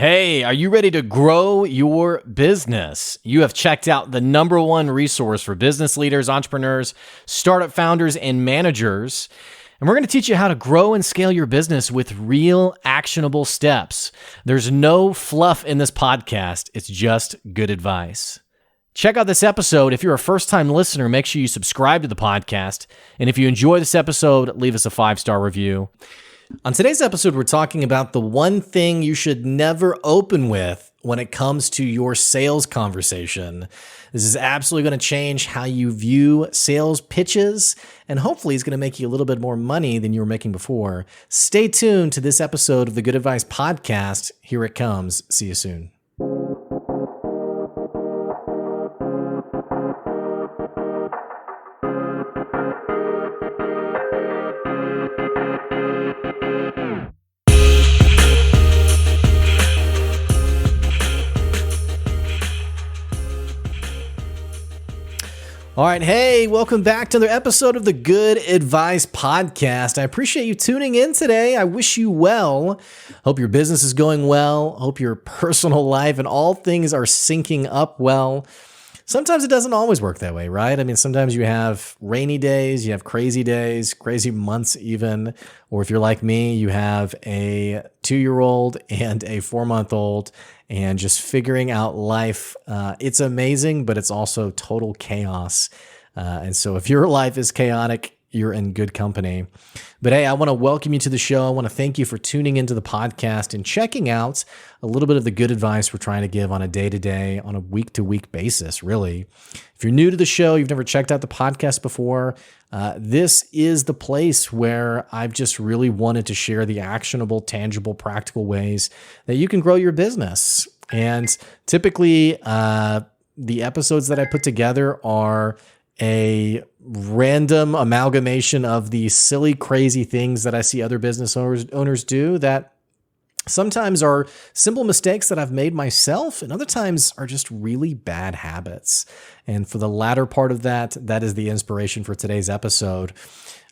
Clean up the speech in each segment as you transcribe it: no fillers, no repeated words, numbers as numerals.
Hey, are you ready to grow your business? You have checked out the number one resource for business leaders, entrepreneurs, startup founders, and managers. And we're going to teach you how to grow and scale your business with real actionable steps. There's no fluff in this podcast. It's just good advice. Check out this episode. If you're a first-time listener, make sure you subscribe to the podcast. And if you enjoy this episode, leave us a 5-star review. On today's episode, we're talking about the one thing you should never open with when it comes to your sales conversation. This is absolutely going to change how you view sales pitches, and hopefully it's going to make you a little bit more money than you were making before. Stay tuned to this episode of the Good Advice Podcast. Here it comes. See you soon. All right. Hey, welcome back to another episode of the Good Advice Podcast. I appreciate you tuning in today. I wish you well. Hope your business is going well. Hope your personal life and all things are syncing up well. Sometimes it doesn't always work that way, right? I mean, sometimes you have rainy days, you have crazy days, crazy months even. Or if you're like me, you have a 2-year-old and a 4-month-old and just figuring out life. It's amazing, but it's also total chaos. And so if your life is chaotic, you're in good company. But hey, I want to welcome you to the show. I want to thank you for tuning into the podcast and checking out a little bit of the good advice we're trying to give on a day-to-day, on a week-to-week basis, really. If you're new to the show, you've never checked out the podcast before, this is the place where I've just really wanted to share the actionable, tangible, practical ways that you can grow your business. And typically, the episodes that I put together are a random amalgamation of the silly, crazy things that I see other business owners do that sometimes are simple mistakes that I've made myself, and other times are just really bad habits. And for the latter part of that, that is the inspiration for today's episode.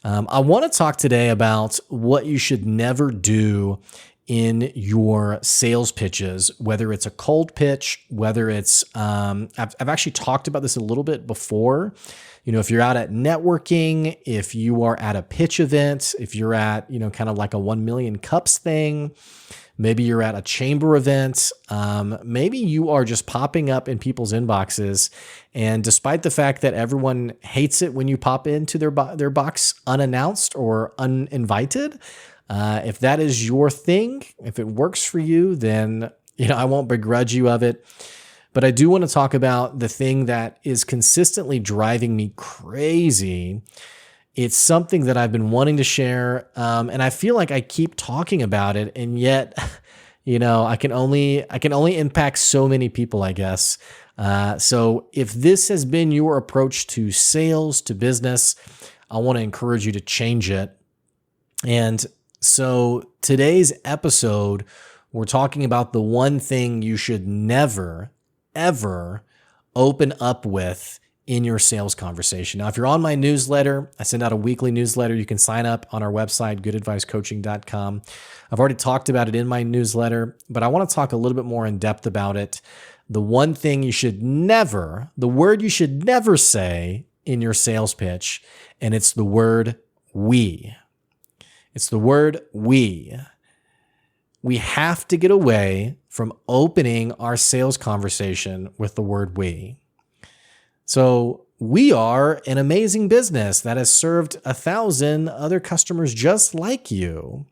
I want to talk today about what you should never do in your sales pitches, whether it's a cold pitch, whether it's, I've actually talked about this a little bit before. You know, if you're out at networking, if you are at a pitch event, if you're at, kind of like a 1 million cups thing, maybe you're at a chamber event, maybe you are just popping up in people's inboxes. And despite the fact that everyone hates it when you pop into their box unannounced or uninvited, if that is your thing, if it works for you, then, I won't begrudge you of it. But I do want to talk about the thing that is consistently driving me crazy. It's something that I've been wanting to share, and I feel like I keep talking about it, and yet, I can only impact so many people, I guess. So if this has been your approach to sales, to business, I want to encourage you to change it. And so today's episode, we're talking about the one thing you should never, ever open up with in your sales conversation. Now, if you're on my newsletter, I send out a weekly newsletter. You can sign up on our website, goodadvicecoaching.com. I've already talked about it in my newsletter, but I want to talk a little bit more in depth about it. The one thing you should never, the word you should never say in your sales pitch, and it's the word we. It's the word we. We have to get away from opening our sales conversation with the word we. So we are an amazing business that has served 1,000 other customers just like you.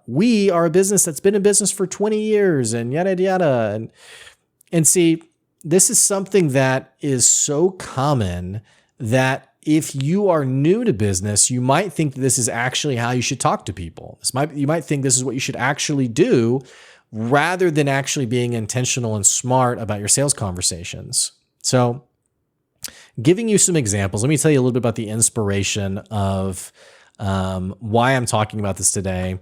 We are a business that's been in business for 20 years and yada, yada. And see, this is something that is so common that if you are new to business, you might think that this is actually how you should talk to people. You might think this is what you should actually do rather than actually being intentional and smart about your sales conversations. So giving you some examples, let me tell you a little bit about the inspiration of why I'm talking about this today.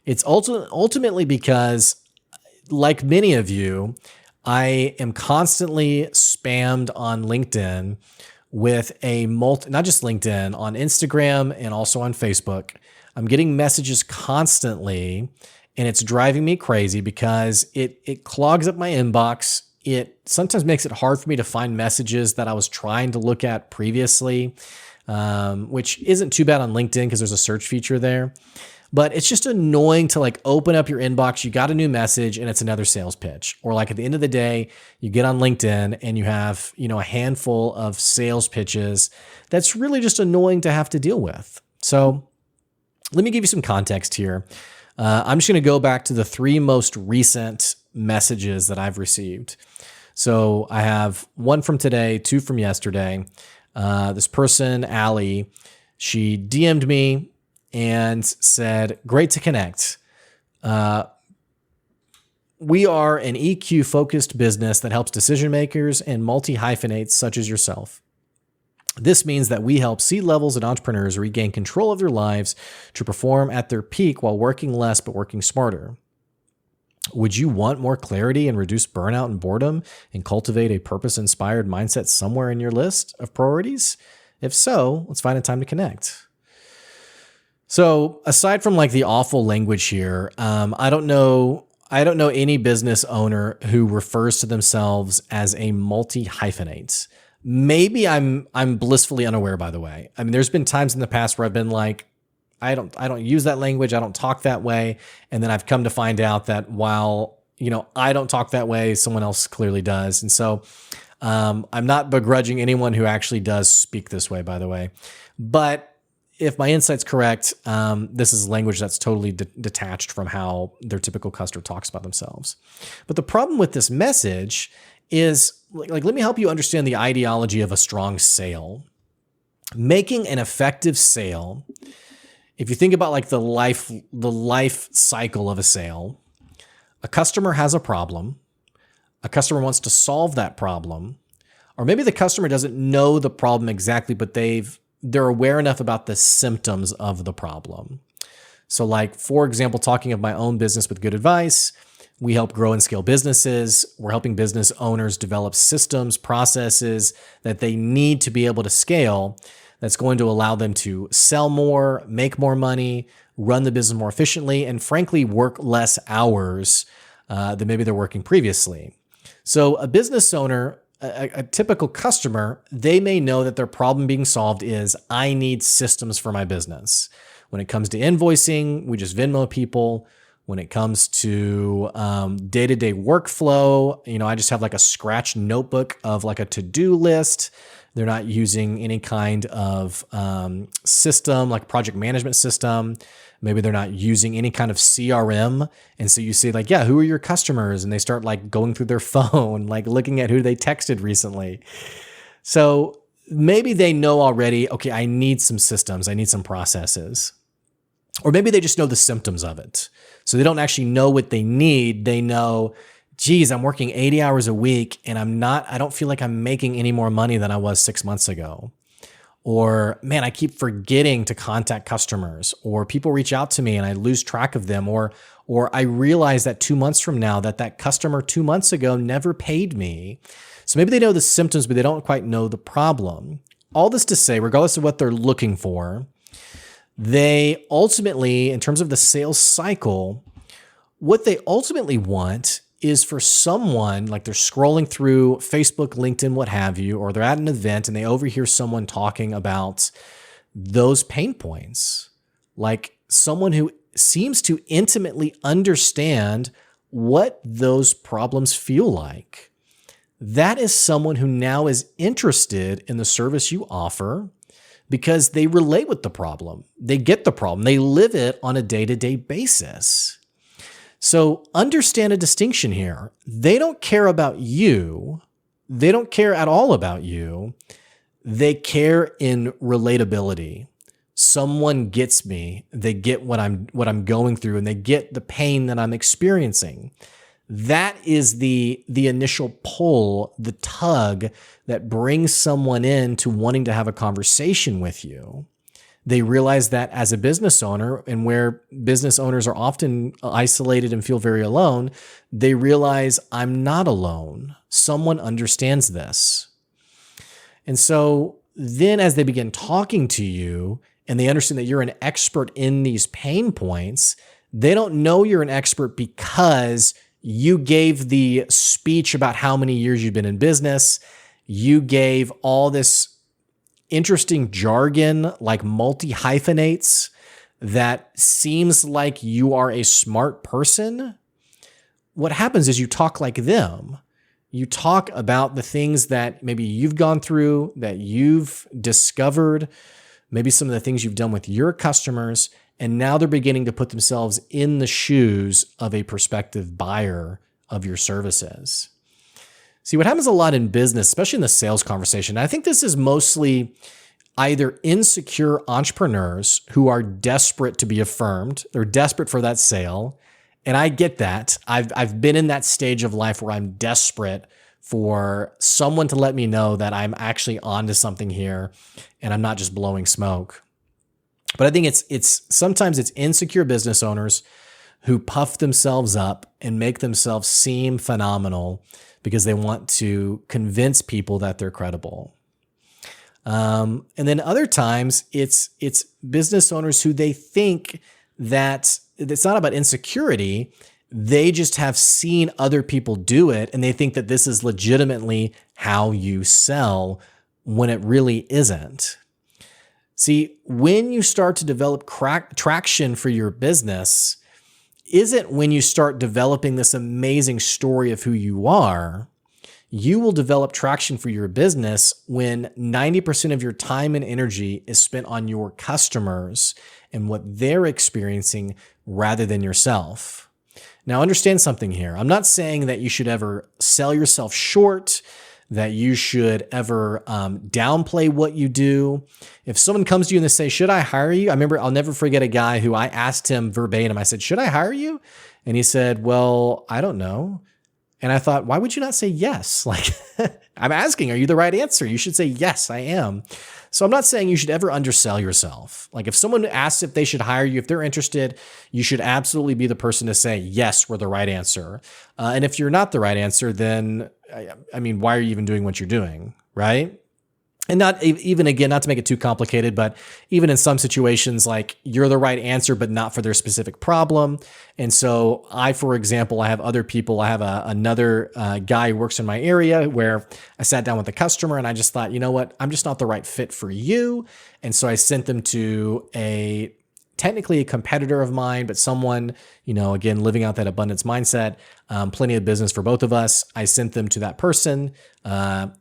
It's ultimately because, like many of you, I am constantly spammed on LinkedIn with not just LinkedIn, on Instagram and also on Facebook. I'm getting messages constantly, and it's driving me crazy because it clogs up my inbox. It sometimes makes it hard for me to find messages that I was trying to look at previously, which isn't too bad on LinkedIn because there's a search feature there. But it's just annoying to like open up your inbox, you got a new message and it's another sales pitch. Or like at the end of the day, you get on LinkedIn and you have, a handful of sales pitches. That's really just annoying to have to deal with. So let me give you some context here. I'm just going to go back to the 3 most recent messages that I've received. So I have 1 from today, 2 from yesterday. This person, Allie, she DM'd me and said, "Great to connect. We are an EQ focused business that helps decision makers and multi-hyphenates such as yourself. This means that we help C-levels and entrepreneurs regain control of their lives to perform at their peak while working less but working smarter. Would you want more clarity and reduce burnout and boredom and cultivate a purpose-inspired mindset somewhere in your list of priorities? If so, let's find a time to connect." So aside from like the awful language here, I don't know any business owner who refers to themselves as a multi-hyphenate. Maybe I'm blissfully unaware, by the way. I mean, there's been times in the past where I've been like, I don't use that language. I don't talk that way. And then I've come to find out that while, I don't talk that way, someone else clearly does. And so, I'm not begrudging anyone who actually does speak this way, by the way, but if my insight's correct, this is language that's totally detached from how their typical customer talks about themselves. But the problem with this message is, like, let me help you understand the ideology of a strong sale. Making an effective sale, if you think about like the life cycle of a sale, a customer has a problem. A customer wants to solve that problem, or maybe the customer doesn't know the problem exactly, but they're aware enough about the symptoms of the problem. So like, for example, talking of my own business with Good Advice, we help grow and scale businesses. We're helping business owners develop systems, processes that they need to be able to scale that's going to allow them to sell more, make more money, run the business more efficiently, and frankly, work less hours than maybe they're working previously. So a business owner, a typical customer, they may know that their problem being solved is, I need systems for my business. When it comes to invoicing, we just Venmo people. When it comes to day-to-day workflow, I just have like a scratch notebook of like a to-do list. They're not using any kind of system, like project management system. Maybe they're not using any kind of CRM. And so you say like, yeah, who are your customers? And they start like going through their phone, like looking at who they texted recently. So maybe they know already, okay, I need some systems. I need some processes. Or maybe they just know the symptoms of it. So they don't actually know what they need. They know, geez, I'm working 80 hours a week and I don't feel like I'm making any more money than I was 6 months ago. Or, man, I keep forgetting to contact customers, or people reach out to me and I lose track of them. Or I realize that 2 months from now that customer 2 months ago never paid me. So maybe they know the symptoms, but they don't quite know the problem. All this to say, regardless of what they're looking for, they ultimately, in terms of the sales cycle, what they ultimately want is for someone, like they're scrolling through Facebook, LinkedIn, what have you, or they're at an event and they overhear someone talking about those pain points, like someone who seems to intimately understand what those problems feel like. That is someone who now is interested in the service you offer because they relate with the problem. They get the problem. They live it on a day-to-day basis. So understand a distinction here. They don't care about you. They don't care at all about you. They care in relatability. Someone gets me. They get what I'm going through, and they get the pain that I'm experiencing. That is the initial pull, the tug that brings someone in to wanting to have a conversation with you. They realize that as a business owner, and where business owners are often isolated and feel very alone, they realize I'm not alone. Someone understands this. And so then as they begin talking to you and they understand that you're an expert in these pain points, They don't know you're an expert because you gave the speech about how many years you've been in business. You gave all this interesting jargon like multi-hyphenates that seems like you are a smart person. What happens is you talk like them. You talk about the things that maybe you've gone through, that you've discovered, maybe some of the things you've done with your customers, and now they're beginning to put themselves in the shoes of a prospective buyer of your services. See, what happens a lot in business, especially in the sales conversation, I think this is mostly either insecure entrepreneurs who are desperate to be affirmed. They're desperate for that sale. And I get that. I've been in that stage of life where I'm desperate for someone to let me know that I'm actually onto something here and I'm not just blowing smoke. But I think it's sometimes it's insecure business owners who puff themselves up and make themselves seem phenomenal because they want to convince people that they're credible. And then other times it's business owners who they think that it's not about insecurity. They just have seen other people do it and they think that this is legitimately how you sell when it really isn't. See, when you start to develop traction for your business, isn't when you start developing this amazing story of who you are. You will develop traction for your business when 90% of your time and energy is spent on your customers and what they're experiencing rather than yourself. Now, understand something here. I'm not saying that you should ever sell yourself short, that you should ever downplay what you do. If someone comes to you and they say, should I hire you? I'll never forget a guy who I asked him verbatim. I said, should I hire you? And he said, well, I don't know. And I thought, why would you not say yes? Like, I'm asking, are you the right answer? You should say, yes, I am. So I'm not saying you should ever undersell yourself. Like if someone asks if they should hire you, if they're interested, you should absolutely be the person to say, yes, we're the right answer. And if you're not the right answer, then, I mean, why are you even doing what you're doing, right? And not even, again, not to make it too complicated, but even in some situations, like you're the right answer, but not for their specific problem. And so for example, I have other people. I have another guy who works in my area where I sat down with the customer and I just thought, you know what, I'm just not the right fit for you. And so I sent them to technically a competitor of mine, but someone, again, living out that abundance mindset, plenty of business for both of us. I sent them to that person.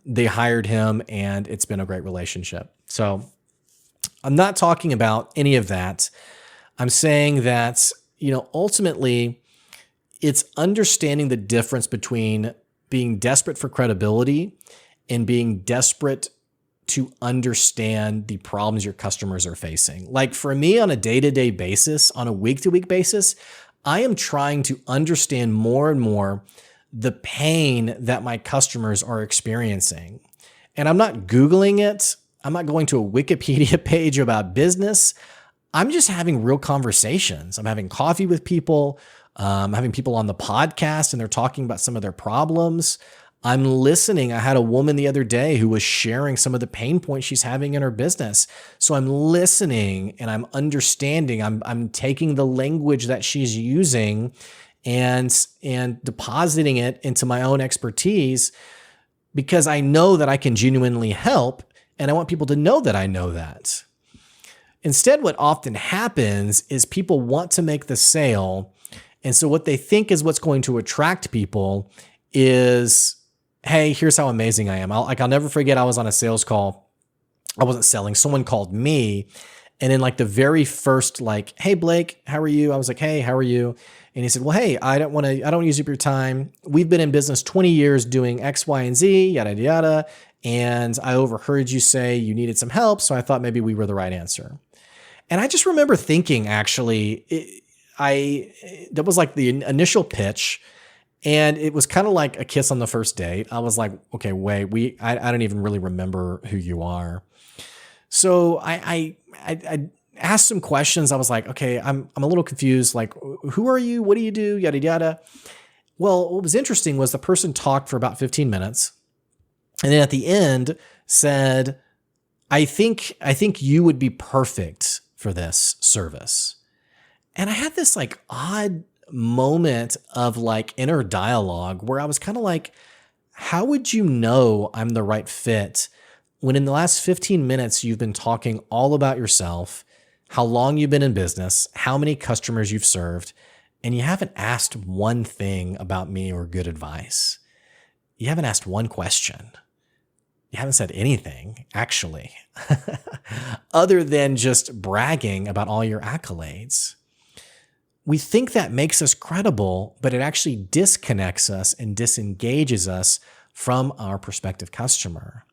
They hired him and it's been a great relationship. So I'm not talking about any of that. I'm saying that, ultimately it's understanding the difference between being desperate for credibility and being desperate to understand the problems your customers are facing. Like for me on a day-to-day basis, on a week-to-week basis, I am trying to understand more and more the pain that my customers are experiencing. And I'm not Googling it. I'm not going to a Wikipedia page about business. I'm just having real conversations. I'm having coffee with people. I'm having people on the podcast and they're talking about some of their problems. I'm listening. I had a woman the other day who was sharing some of the pain points she's having in her business. So I'm listening and I'm understanding. I'm taking the language that she's using and depositing it into my own expertise because I know that I can genuinely help and I want people to know that I know that. Instead, what often happens is people want to make the sale. And so what they think is what's going to attract people is, hey, here's how amazing I am. I'll never forget, I was on a sales call. I wasn't selling. Someone called me. And in like the very first, like, hey, Blake, how are you? I was like, hey, how are you? And he said, well, hey, I don't want to use up your time. We've been in business 20 years doing X, Y, and Z, yada, yada, yada. And I overheard you say you needed some help. So I thought maybe we were the right answer. And I just remember thinking, actually, that was like the initial pitch. And it was kind of like a kiss on the first date. I was like, okay, wait, I don't even really remember who you are. So I asked some questions. I was like, okay, I'm a little confused. Like, who are you? What do you do? Yada, yada. Well, what was interesting was the person talked for about 15 minutes. And then at the end said, I think you would be perfect for this service. And I had this like odd moment of like inner dialogue where I was kind of like, how would you know I'm the right fit when in the last 15 minutes you've been talking all about yourself, how long you've been in business, how many customers you've served, and you haven't asked one thing about me or good advice? You haven't asked one question. You haven't said anything, actually, other than just bragging about all your accolades. We think that makes us credible, but it actually disconnects us and disengages us from our prospective customer.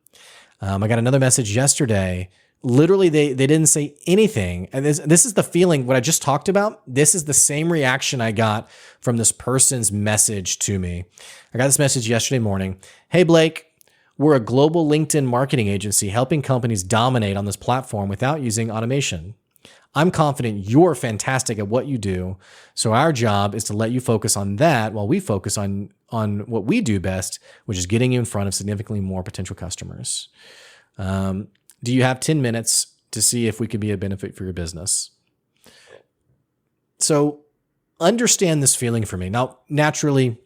I got another message yesterday. Literally, they didn't say anything. And this is the feeling, what I just talked about. This is the same reaction I got from this person's message to me. I got this message yesterday morning. Hey, Blake, we're a global LinkedIn marketing agency helping companies dominate on this platform without using automation. I'm confident you're fantastic at what you do, so our job is to let you focus on that while we focus on what we do best, which is getting you in front of significantly more potential customers. Do you have 10 minutes to see if we could be a benefit for your business? So understand this feeling for me. Now, naturally,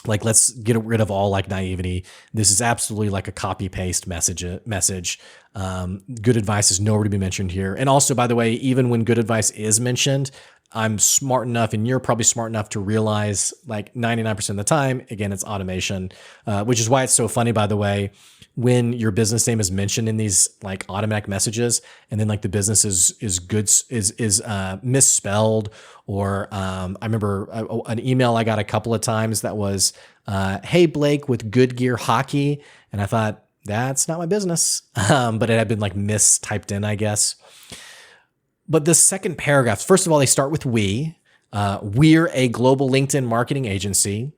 like, let's get rid of all like naivety. This is absolutely like a copy paste message. Good advice is nowhere to be mentioned here. And also, by the way, even when good advice is mentioned, I'm smart enough, and you're probably smart enough to realize like 99% of the time, again, it's automation, which is why it's so funny, by the way, when your business name is mentioned in these like automatic messages, and then like the business is misspelled, or I remember an email I got a couple of times that was, "Hey Blake with Good Gear Hockey," and I thought that's not my business, but it had been like mistyped in, I guess. But the second paragraph, first of all, they start with we. We're a global LinkedIn marketing agency.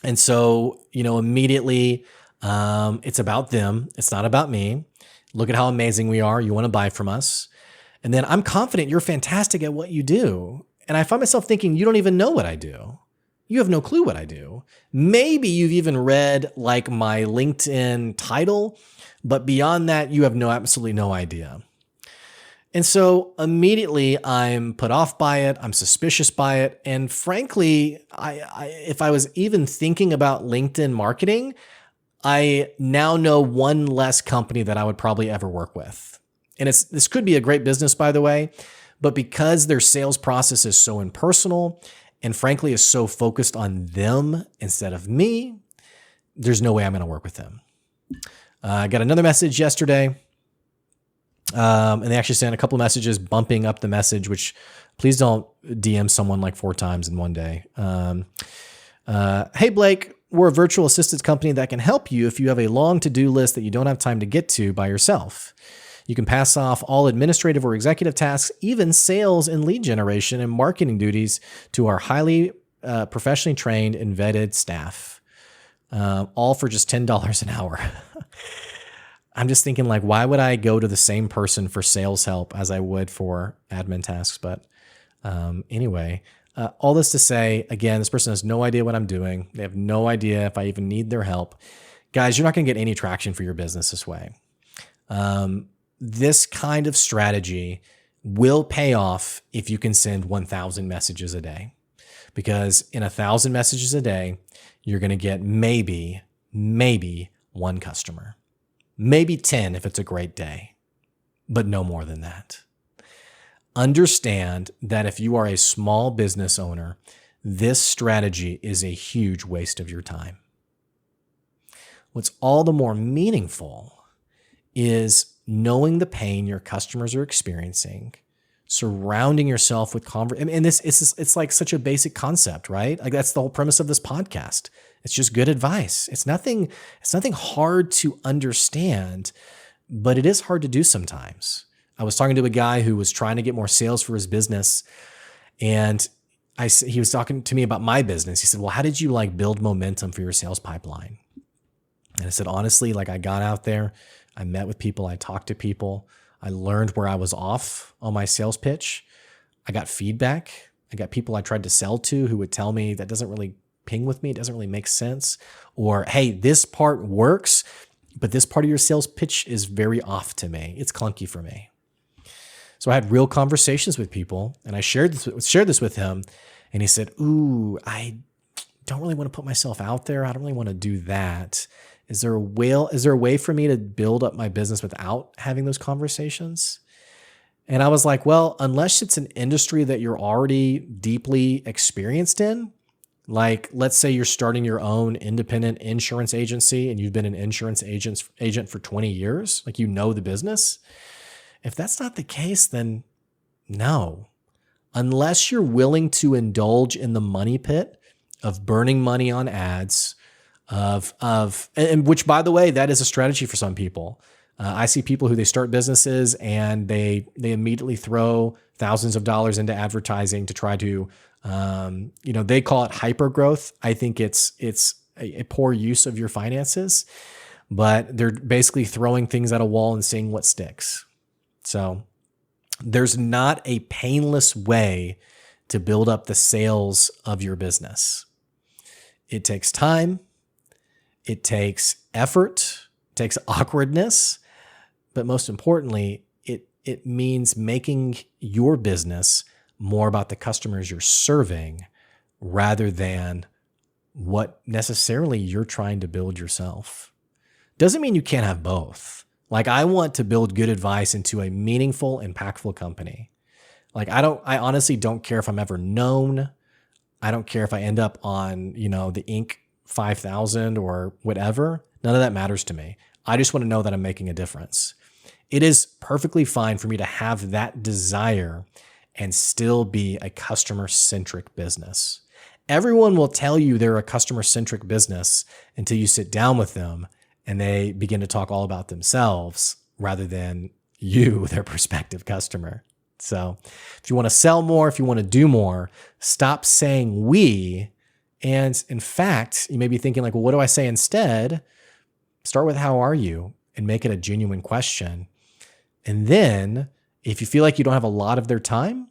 And so, immediately it's about them. It's not about me. Look at how amazing we are. You want to buy from us. And then I'm confident you're fantastic at what you do. And I find myself thinking, you don't even know what I do. You have no clue what I do. Maybe you've even read like my LinkedIn title, but beyond that, you have absolutely no idea. And so immediately I'm put off by it. I'm suspicious by it. And frankly, if I was even thinking about LinkedIn marketing, I now know one less company that I would probably ever work with. And this could be a great business, by the way, but because their sales process is so impersonal and frankly is so focused on them instead of me, there's no way I'm going to work with them. I got another message yesterday. And they actually sent a couple of messages bumping up the message, which please don't DM someone like 4 times in one day. Hey, Blake, we're a virtual assistance company that can help you if you have a long to-do list that you don't have time to get to by yourself. You can pass off all administrative or executive tasks, even sales and lead generation and marketing duties to our highly professionally trained and vetted staff, all for just $10 an hour. I'm just thinking, like, why would I go to the same person for sales help as I would for admin tasks? But anyway, all this to say, again, this person has no idea what I'm doing. They have no idea if I even need their help. Guys, you're not going to get any traction for your business this way. This kind of strategy will pay off if you can send 1,000 messages a day. Because in 1,000 messages a day, you're going to get maybe one customer. Maybe 10 if it's a great day, but no more than that. Understand that if you are a small business owner, this strategy is a huge waste of your time. What's all the more meaningful is knowing the pain your customers are experiencing, surrounding yourself with and it's like such a basic concept, right? Like that's the whole premise of this podcast. It's just good advice. It's nothing hard to understand, but it is hard to do sometimes. I was talking to a guy who was trying to get more sales for his business, and he was talking to me about my business. He said, "Well, how did you like build momentum for your sales pipeline?" And I said, honestly, like I got out there, I met with people, I talked to people, I learned where I was off on my sales pitch. I got feedback. I got people I tried to sell to who would tell me that doesn't really ping with me. It doesn't really make sense. Or, hey, this part works, but this part of your sales pitch is very off to me. It's clunky for me. So I had real conversations with people, and I shared this with him, and he said, "Ooh, I don't really want to put myself out there. I don't really want to do that. Is there a way for me to build up my business without having those conversations?" And I was like, well, unless it's an industry that you're already deeply experienced in, like let's say you're starting your own independent insurance agency and you've been an insurance agent for 20 years, like you know the business. If that's not the case, then no. Unless you're willing to indulge in the money pit of burning money on ads, and which, by the way, that is a strategy for some people. I see people who they start businesses and they immediately throw thousands of dollars into advertising to try to, they call it hyper growth. I think it's a poor use of your finances, but they're basically throwing things at a wall and seeing what sticks. So there's not a painless way to build up the sales of your business. It takes time. It takes effort. It takes awkwardness. But most importantly, it means making your business more about the customers you're serving rather than what necessarily you're trying to build yourself. Doesn't mean you can't have both. Like I want to build Good Advice into a meaningful, impactful company. Like I honestly don't care if I'm ever known. I don't care if I end up on, the Inc. 5000 or whatever. None of that matters to me. I just want to know that I'm making a difference. It is perfectly fine for me to have that desire and still be a customer-centric business. Everyone will tell you they're a customer-centric business until you sit down with them and they begin to talk all about themselves rather than you, their prospective customer. So if you want to sell more, if you want to do more, stop saying we. And in fact, you may be thinking like, well, what do I say instead? Start with how are you and make it a genuine question. And then if you feel like you don't have a lot of their time,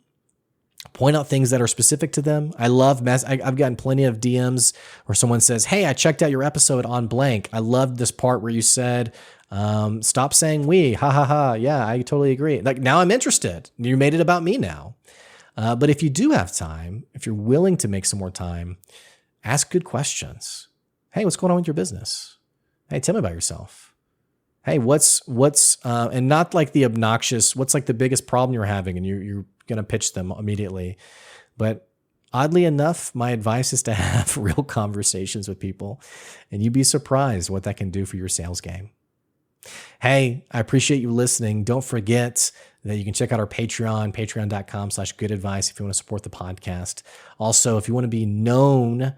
point out things that are specific to them. I've gotten plenty of DMs where someone says, "Hey, I checked out your episode on blank. I loved this part where you said, stop saying we, ha ha ha. Yeah, I totally agree. Like now I'm interested. You made it about me now." But if you do have time, if you're willing to make some more time, ask good questions. Hey, what's going on with your business? Hey, tell me about yourself. Hey, what's and not like the obnoxious, what's like the biggest problem you're having and you're going to pitch them immediately. But oddly enough, my advice is to have real conversations with people and you'd be surprised what that can do for your sales game. Hey, I appreciate you listening. Don't forget that you can check out our Patreon, patreon.com/goodadvice if you want to support the podcast. Also, if you want to be known,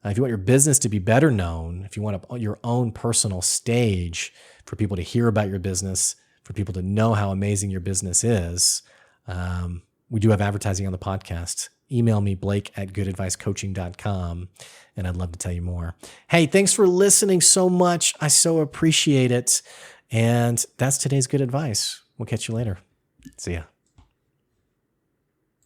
if you want your business to be better known, if you want your own personal stage for people to hear about your business, for people to know how amazing your business is, we do have advertising on the podcast. Email me, blake@goodadvicecoaching.com, and I'd love to tell you more. Hey, thanks for listening so much. I so appreciate it. And that's today's Good Advice. We'll catch you later. See ya.